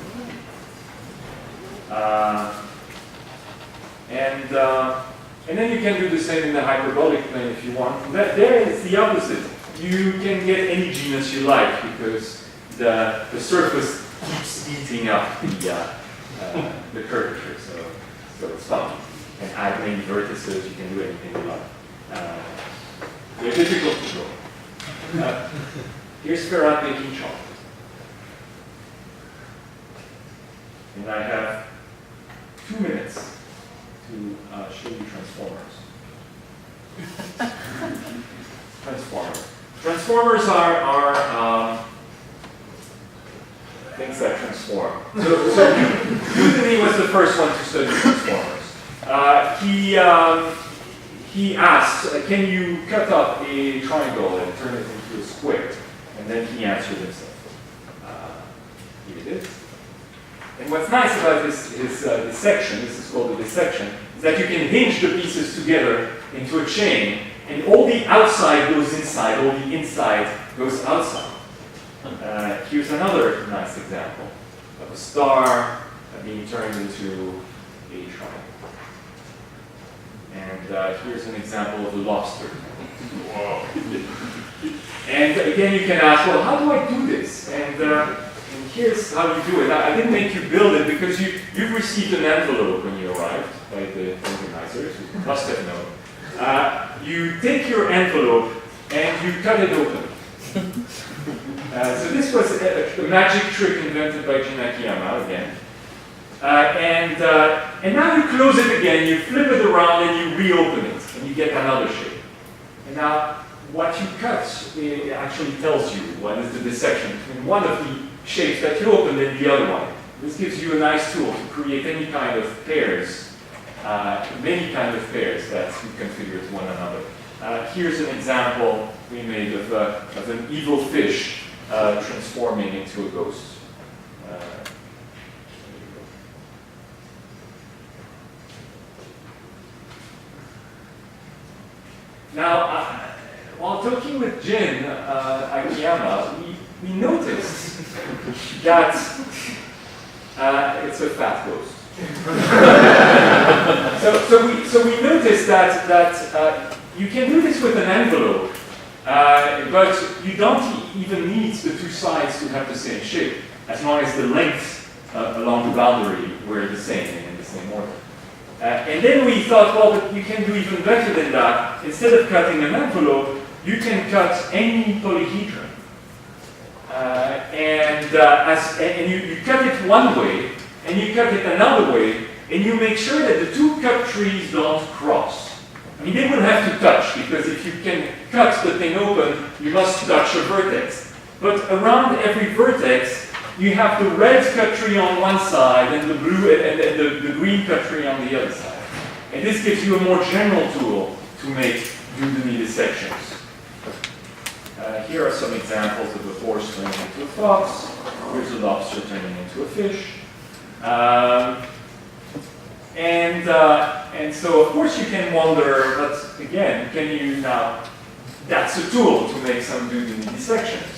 And then you can do the same in the hyperbolic plane if you want. There is the opposite. You can get any genus you like because the surface keeps eating up the curvature, so it's fun. can add many vertices, you can do anything you like. They're difficult to draw. Here's Ferran making chalk. And I have 2 minutes to show you transformers. Transformers are things that transform. So Newton was the first one to study transformers. He asked, can you cut up a triangle and turn it into a square? And then he answered himself. He did. And what's nice about this dissection, this is called a dissection, is that you can hinge the pieces together into a chain, and all the outside goes inside, all the inside goes outside. Here's another nice example of a star being turned into a triangle. And here's an example of a lobster. Whoa. And again, you can ask, well, how do I do this? And here's how you do it. I didn't make you build it because you've received an envelope when you arrived by the organizers. You must have known. You take your envelope and you cut it open. So this was a magic trick invented by Jin Akiyama again. And now you close it again, you flip it around and you reopen it, and you get another shape. And now what you cut actually tells you what is the dissection between one of the shapes that you opened and the other one. This gives you a nice tool to create any kind of pairs, many kind of pairs that you configure to one another. Here's an example we made of an evil fish transforming into a ghost. Now, while talking with Jin Akiyama, we noticed that it's a fat ghost. so we noticed that you can do this with an envelope, but you don't even need the two sides to have the same shape, as long as the lengths along the boundary were the same and in the same order. And then we thought, well, but you can do even better than that. Instead of cutting an envelope, you can cut any polyhedron. And you cut it one way, and you cut it another way, and you make sure that the two cut trees don't cross. I mean, they will have to touch, because if you can cut the thing open, you must touch a vertex. But around every vertex, you have the red cut tree on one side and the blue and the green cut tree on the other side. And this gives you a more general tool to make Udemy dissections. Here are some examples of a horse turning into a fox. Here's a lobster turning into a fish. And so, of course, you can wonder, but again, can you now, that's a tool to make some Udemy dissections.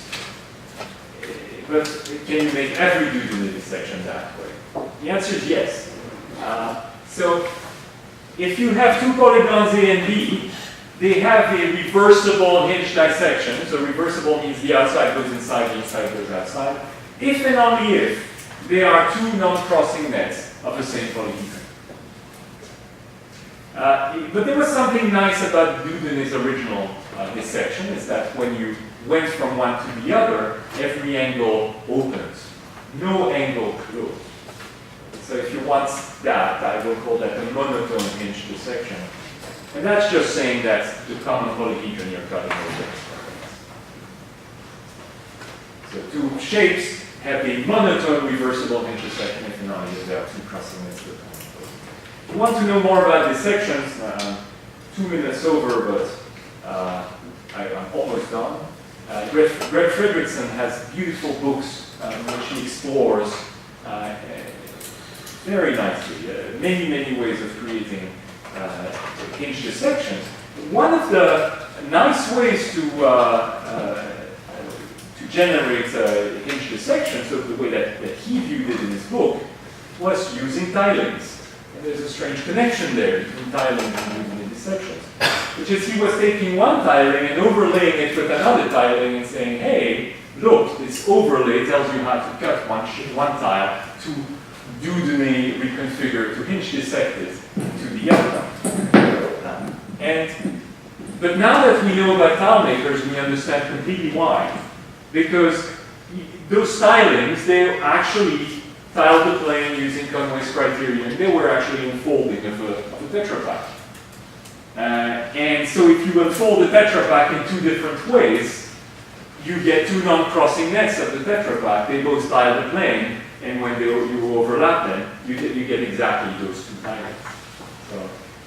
But can you make every Udemy dissection that way? The answer is yes. So if you have two polygons A and B, they have a reversible hinge dissection. So reversible means the outside goes inside, the inside goes outside. If and only if they are two non-crossing nets of the same polyhedron. But there was something nice about Udemy's original dissection, is that when you went from one to the other, every angle opens. No angle closed. So if you want that, I will call that a monotone hinge dissection. And that's just saying that the common polyhedron you're cutting over. So two shapes have a monotone reversible hinge dissection if and only if there are two crossing nets. If you want to know more about dissections, 2 minutes over, but I'm almost done. Greg Fredrickson has beautiful books in which he explores very nicely many ways of creating hinge dissections. One of the nice ways to generate hinge dissections, of the way that he viewed it in his book, was using TILINGS. And there's a strange connection there between TILINGS and Udemy dissections, which is he was taking one tiling and overlaying it with another tiling and saying, hey, look, this overlay tells you how to cut one tile to Udemy reconfigure, to hinge dissect it to dihedral. But now that we know about tilemakers, we understand completely why. Because those tilings, they actually tiled the plane using Conway's criterion. They were actually unfolding of a tetrapack. And so if you unfold the tetrapack in two different ways, you get two non-crossing nets of the tetrapack. They both tile the plane, and when you overlap them, you get exactly those two tilings.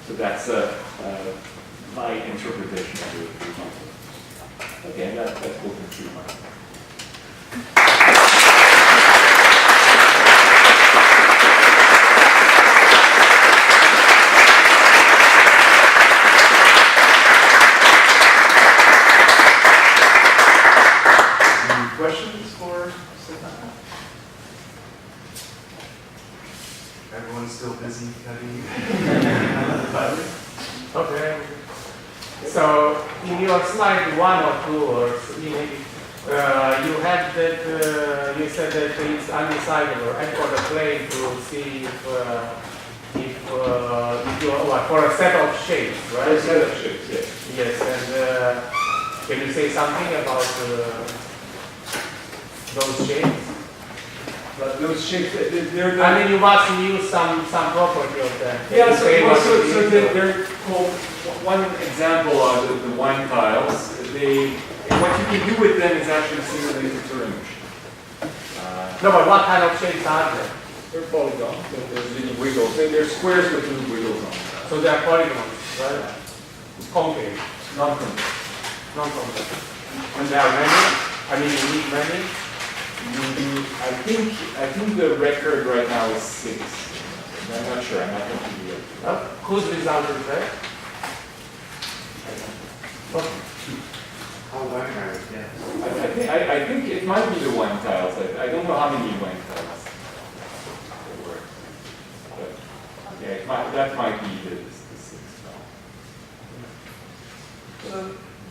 So that's my interpretation of the concept. Okay, that's open through my. Questions for Stefano? Everyone's still busy cutting the fiber? Okay. So in your slide 1 or 2, or you had that you said that it's undecidable, and for the plane to see if you for a set of shapes, right? A set of shapes, yes. Yes, and can you say something about those shapes? But those shapes, they're I mean, you must use some property of them. yeah, so So they're called, one example are the wine tiles. What you can do with them is actually simulate the range. no, but what kind of shapes are they? They're polygons, so there's little wiggles. They're squares with little wiggles on them. So they are polygons, right? Concave, Non-concave. non-concave. And there are many. I mean, you need many. I think the record right now is 6. I'm not sure. I'm not going to be Whose result is that? Oh, Langerman, yes. I think it might be the wine tiles. I don't know how many wine tiles there were. But yeah, that might be the 6th now. So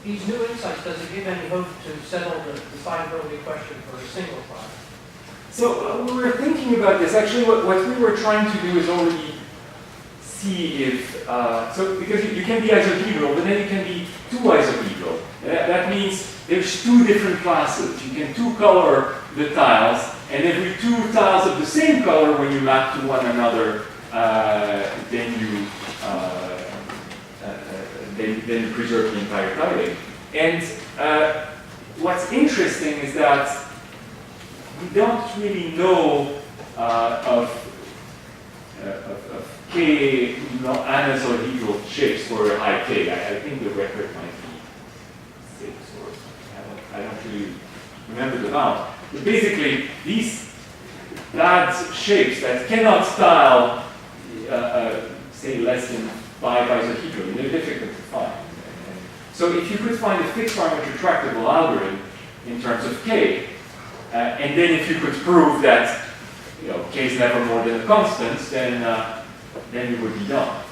these new insights, does it give any hope to settle the decidability question for a single file? So we were thinking about this. Actually, what we were trying to do is already see if, because you can be isohedral, but then you can be two-isohedral. That means there's two different classes. You can two-color the tiles, and every two tiles of the same color, when you map to one another, then you preserve the entire tiling. And what's interesting is that we don't really know of K anisohedral shapes for high K. I think the record might be 6 or I don't really remember the amount. But basically, these bad shapes that cannot tile, say, less than 5 isohedral, they're difficult to find. So if you could find a fixed parameter tractable algorithm in terms of K, and then if you could prove that K is never more than a constant, then it would be done.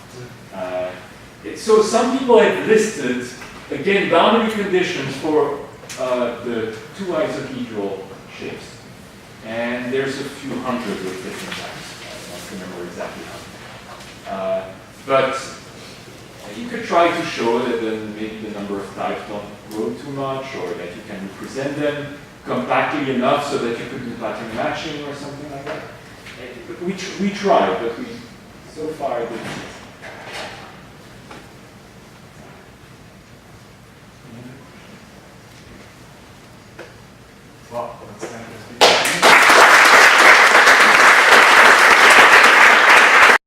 So some people have listed, again, boundary conditions for the two isohedral shapes. And there's a few hundred of different types. I don't remember exactly how many. But you could try to show that maybe the number of types don't grow too much, or that you can represent them compactly enough so that you could do pattern matching or something like that. We tried, but we